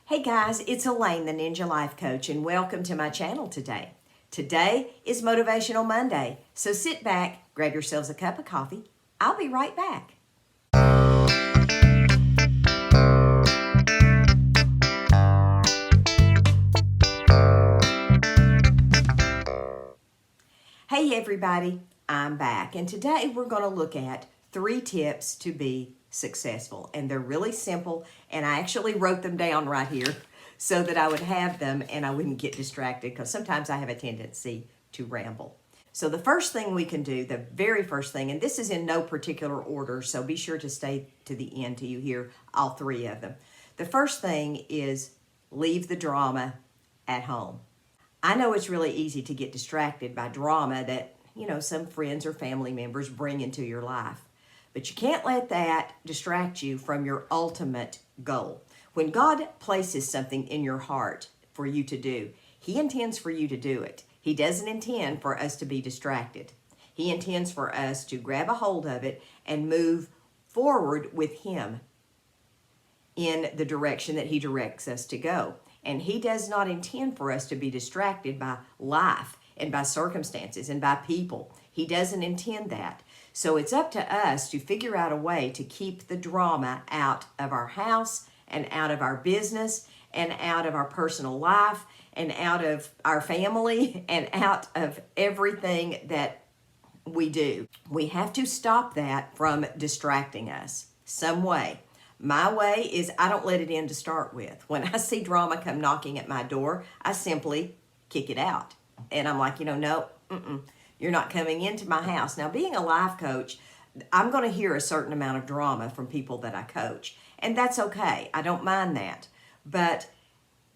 Hey guys, it's Elaine, the Ninja Life Coach, and welcome to my channel today. Today is Motivational Monday, so sit back, grab yourselves a cup of coffee. I'll be right back. Hey everybody, I'm back, and today we're going to look at 3 tips to be successful, and they're really simple, and I actually wrote them down right here so that I would have them and I wouldn't get distracted, because sometimes I have a tendency to ramble. So the first thing we can do, the very first thing, and this is in no particular order, so be sure to stay to the end till you hear all 3 of them. The first thing is leave the drama at home. I know it's really easy to get distracted by drama that, some friends or family members bring into your life. But you can't let that distract you from your ultimate goal. When God places something in your heart for you to do, He intends for you to do it. He doesn't intend for us to be distracted. He intends for us to grab a hold of it and move forward with Him in the direction that He directs us to go. And He does not intend for us to be distracted by life and by circumstances and by people. He doesn't intend that. So it's up to us to figure out a way to keep the drama out of our house and out of our business and out of our personal life and out of our family and out of everything that we do. We have to stop that from distracting us some way. My way is I don't let it in to start with. When I see drama come knocking at my door, I simply kick it out. And I'm like, no, you're not coming into my house. Now, being a life coach, I'm going to hear a certain amount of drama from people that I coach. And that's okay. I don't mind that. But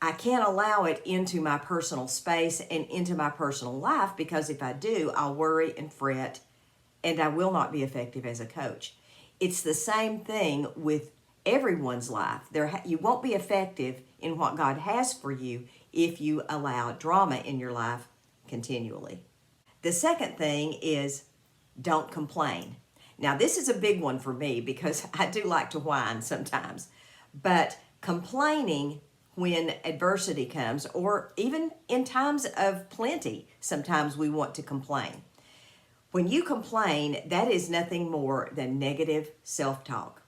I can't allow it into my personal space and into my personal life, because if I do, I'll worry and fret and I will not be effective as a coach. It's the same thing with everyone's life. You won't be effective in what God has for you if you allow drama in your life continually. The second thing is don't complain. Now, this is a big one for me because I do like to whine sometimes, but complaining when adversity comes, or even in times of plenty, sometimes we want to complain. When you complain, that is nothing more than negative self-talk.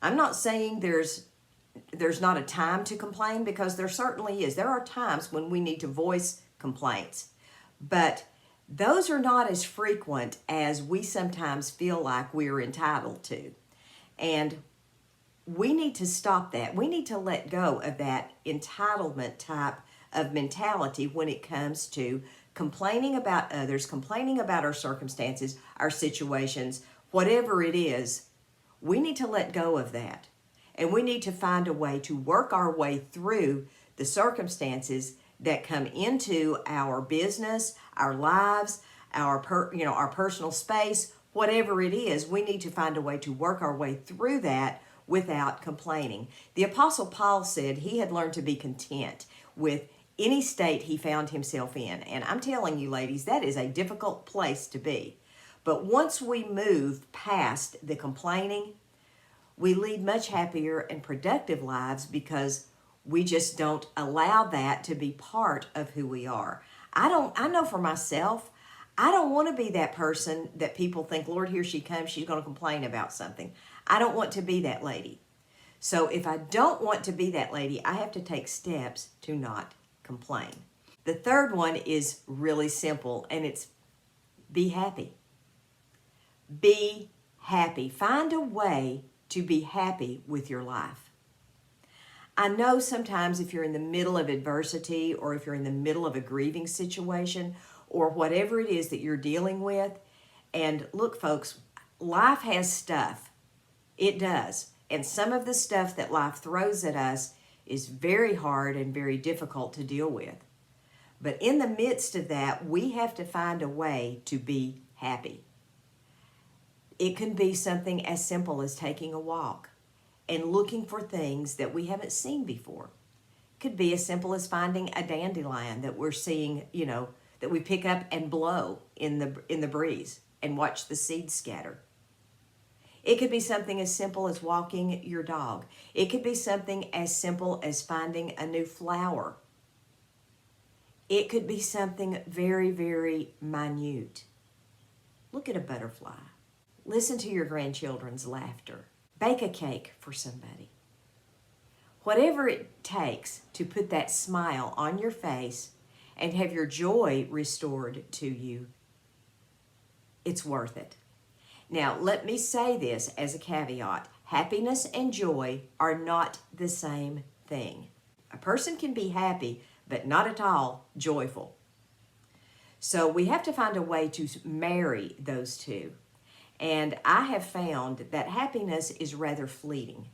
I'm not saying there's not a time to complain, because there certainly is. There are times when we need to voice complaints, but those are not as frequent as we sometimes feel like we're entitled to. And we need to stop that. We need to let go of that entitlement type of mentality when it comes to complaining about others, complaining about our circumstances, our situations, whatever it is. We need to let go of that. And we need to find a way to work our way through the circumstances that come into our business, our lives, our personal space, whatever it is. We need to find a way to work our way through that without complaining. The Apostle Paul said he had learned to be content with any state he found himself in. And I'm telling you, ladies, that is a difficult place to be. But once we move past the complaining, we lead much happier and productive lives, because we just don't allow that to be part of who we are. I know for myself, I don't want to be that person that people think, Lord, here she comes, she's going to complain about something. I don't want to be that lady. So if I don't want to be that lady, I have to take steps to not complain. The third one is really simple, and it's be happy. Be happy. Find a way to be happy with your life. I know sometimes if you're in the middle of adversity, or if you're in the middle of a grieving situation, or whatever it is that you're dealing with, and look, folks, life has stuff. It does. And some of the stuff that life throws at us is very hard and very difficult to deal with. But in the midst of that, we have to find a way to be happy. It can be something as simple as taking a walk and looking for things that we haven't seen before. It could be as simple as finding a dandelion that we're seeing, that we pick up and blow in the breeze and watch the seeds scatter. It could be something as simple as walking your dog. It could be something as simple as finding a new flower. It could be something very, very minute. Look at a butterfly. Listen to your grandchildren's laughter. Bake a cake for somebody. Whatever it takes to put that smile on your face and have your joy restored to you, it's worth it. Now, let me say this as a caveat. Happiness and joy are not the same thing. A person can be happy, but not at all joyful. So we have to find a way to marry those two. And I have found that happiness is rather fleeting.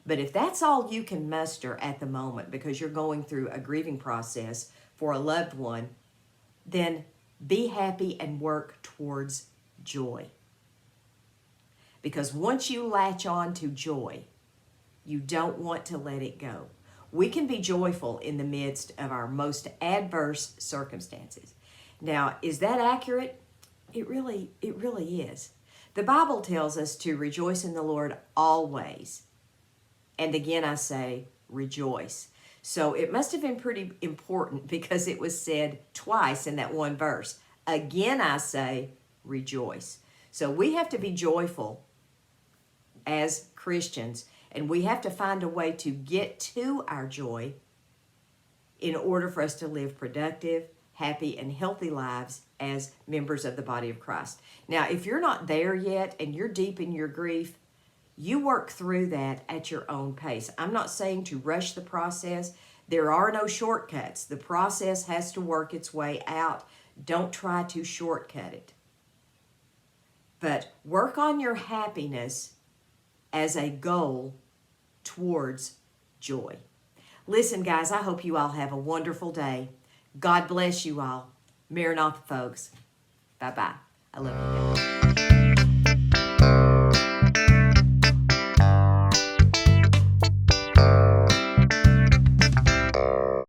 But if that's all you can muster at the moment because you're going through a grieving process for a loved one, then be happy and work towards joy. Because once you latch on to joy, you don't want to let it go. We can be joyful in the midst of our most adverse circumstances. Now, is that accurate? It really is. The Bible tells us to rejoice in the Lord always. And again, I say rejoice. So it must have been pretty important because it was said twice in that one verse. Again, I say rejoice. So we have to be joyful as Christians, and we have to find a way to get to our joy in order for us to live productive, happy, and healthy lives as members of the body of Christ. Now, if you're not there yet and you're deep in your grief, you work through that at your own pace. I'm not saying to rush the process. There are no shortcuts. The process has to work its way out. Don't try to shortcut it. But work on your happiness as a goal towards joy. Listen, guys, I hope you all have a wonderful day. God bless you all. Maranatha, folks. Bye-bye. I love you guys.